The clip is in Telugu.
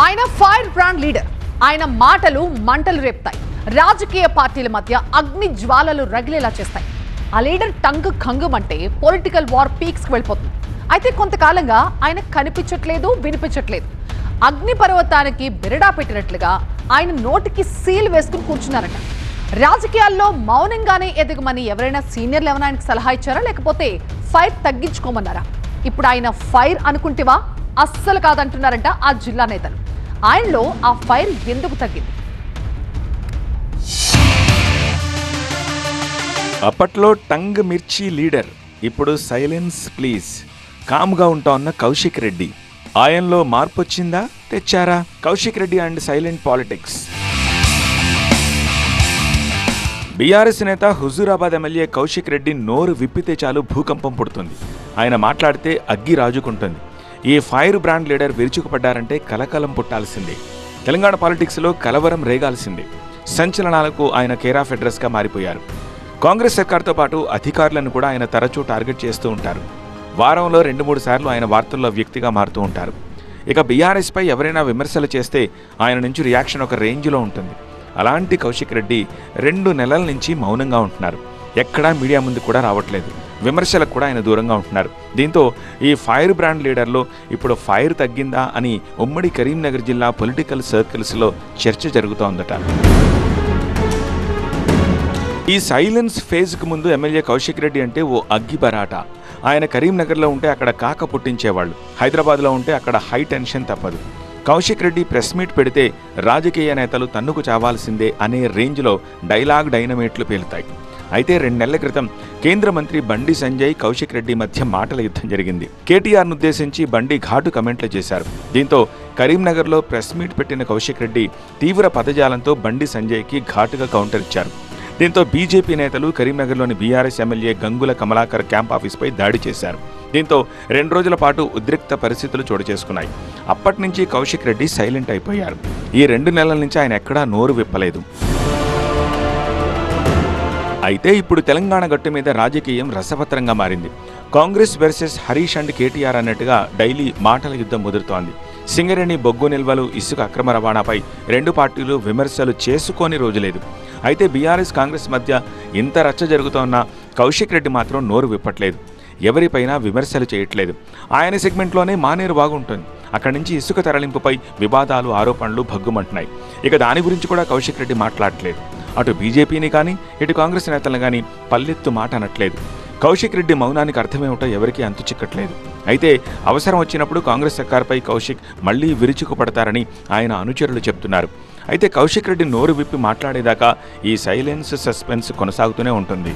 ఆయన ఫైర్ బ్రాండ్ లీడర్. ఆయన మాటలు మంటలు రేపుతాయి, రాజకీయ పార్టీల మధ్య అగ్ని జ్వాలలు రగిలేలా చేస్తాయి. ఆ లీడర్ టంగ్ ఖంగుమంటే పొలిటికల్ వార్ పీక్స్కి వెళ్ళిపోతుంది. అయితే కొంతకాలంగా ఆయన కనిపించట్లేదు, వినిపించట్లేదు. అగ్ని పర్వతానికి బిరడా పెట్టినట్లుగా ఆయన నోటికి సీల్ వేసుకుని కూర్చున్నారట. రాజకీయాల్లో మౌనంగానే ఎదగమని ఎవరైనా సీనియర్లు ఏమైనా ఆయనకు సలహా ఇచ్చారా, లేకపోతే ఫైర్ తగ్గించుకోమన్నారా? ఇప్పుడు ఆయన ఫైర్ అనుకుంటేవా అస్సలు కాదంటున్నారంట ఆ జిల్లా నేతలు. ఆయనలో ఆ ఫైర్ ఎందుకు తగ్గింది? అప్పట్లో టంగ్ మిర్చి లీడర్, ఇప్పుడు సైలెన్స్ ప్లీజ్, కామ్గా ఉంటా ఉన్న కౌశిక్ రెడ్డి. ఆయనలో మార్పు వచ్చిందా, తెచ్చారా? Kaushik Reddy and silent politics. BRS నేత హుజూరాబాద్ ఎమ్మెల్యే కౌశిక్ రెడ్డి నోరు విప్పితే చాలు భూకంపం పుడుతుంది. ఆయన మాట్లాడితే అగ్గి రాజుకుంటుంది. ఈ ఫైర్ బ్రాండ్ లీడర్ విరుచుకుపడ్డారంటే కలకలం పుట్టాల్సిందే. తెలంగాణ పాలిటిక్స్లో కలవరం రేగాల్సిందే. సంచలనాలకు ఆయన కేర్ ఆఫ్ అడ్రస్గా మారిపోయారు. కాంగ్రెస్ సర్కార్తో పాటు అధికారులను కూడా ఆయన తరచూ టార్గెట్ చేస్తూ ఉంటారు. వారంలో 2-3 సార్లు ఆయన వార్తల్లో వ్యక్తిగా మారుతూ ఉంటారు. ఇక బీఆర్ఎస్పై ఎవరైనా విమర్శలు చేస్తే ఆయన నుంచి రియాక్షన్ ఒక రేంజ్లో ఉంటుంది. అలాంటి కౌశిక్ రెడ్డి 2 నెలల నుంచి మౌనంగా ఉంటున్నారు. ఎక్కడా మీడియా ముందు కూడా రావట్లేదు. విమర్శలకు కూడా ఆయన దూరంగా ఉంటున్నారు. దీంతో ఈ ఫైర్ బ్రాండ్ లీడర్లో ఇప్పుడు ఫైర్ తగ్గిందా అని ఉమ్మడి కరీంనగర్ జిల్లా పొలిటికల్ సర్కిల్స్లో చర్చ జరుగుతోందట. ఈ సైలెన్స్ ఫేజ్కు ముందు ఎమ్మెల్యే కౌశిక్ రెడ్డి అంటే ఓ అగ్గిబరాట. ఆయన కరీంనగర్లో ఉంటే అక్కడ కాక పుట్టించేవాళ్ళు, హైదరాబాద్లో ఉంటే అక్కడ హై టెన్షన్ తప్పదు. కౌశిక్ రెడ్డి ప్రెస్ మీట్ పెడితే రాజకీయ నేతలు తన్నుకు చావాల్సిందే అనే రేంజ్లో డైలాగ్ డైనమేట్లు పేలుతాయి. అయితే 2 నెలల క్రితం కేంద్ర మంత్రి బండి సంజయ్, కౌశిక్ రెడ్డి మధ్య మాటల యుద్ధం జరిగింది. కేటీఆర్ను ఉద్దేశించి బండి ఘాటు కమెంట్లు చేశారు. దీంతో కరీంనగర్లో ప్రెస్ మీట్ పెట్టిన కౌశిక్ రెడ్డి తీవ్ర పదజాలంతో బండి సంజయ్కి ఘాటుగా కౌంటర్ ఇచ్చారు. దీంతో బీజేపీ నేతలు కరీంనగర్లోని BRS MLA Gangula Kamalakar camp ఆఫీస్పై దాడి చేశారు. దీంతో 2 రోజుల పాటు ఉద్రిక్త పరిస్థితులు చోటు చేసుకున్నాయి. అప్పటి నుంచి కౌశిక్ రెడ్డి సైలెంట్ అయిపోయారు. ఈ 2 నెలల నుంచి ఆయన ఎక్కడా నోరు విప్పలేదు. అయితే ఇప్పుడు తెలంగాణ గట్టు మీద రాజకీయం రసవత్రంగా మారింది. కాంగ్రెస్ వర్సెస్ హరీష్ అండ్ కేటీఆర్ అన్నట్టుగా డైలీ మాటల యుద్ధం ముదురుతోంది. సింగరేణి బొగ్గు నిల్వలు, ఇసుక అక్రమ రవాణాపై 2 పార్టీలు విమర్శలు చేసుకోని రోజులేదు. అయితే బీఆర్ఎస్ కాంగ్రెస్ మధ్య ఇంత రచ్చ జరుగుతోన్నా కౌశిక్ రెడ్డి మాత్రం నోరు విప్పట్లేదు. ఎవరిపైనా విమర్శలు చేయట్లేదు. ఆయన సెగ్మెంట్లోనే మానేరు బాగుంటుంది. అక్కడి నుంచి ఇసుక తరలింపుపై వివాదాలు, ఆరోపణలు భగ్గుమంటున్నాయి. ఇక దాని గురించి కూడా కౌశిక్ రెడ్డి మాట్లాడట్లేదు. అటు బీజేపీని కానీ ఇటు కాంగ్రెస్ నేతలను కానీ పల్లెత్తు మాట అనట్లేదు. కౌశిక్ రెడ్డి మౌనానికి అర్థమేమిటో ఎవరికీ అంతు చిక్కట్లేదు. అయితే అవసరం వచ్చినప్పుడు కాంగ్రెస్ సర్కార్పై కౌశిక్ మళ్లీ విరుచుకుపడతారని ఆయన అనుచరులు చెప్తున్నారు. అయితే కౌశిక్ రెడ్డి నోరు విప్పి మాట్లాడేదాకా ఈ సైలెన్స్ సస్పెన్స్ కొనసాగుతూనే ఉంటుంది.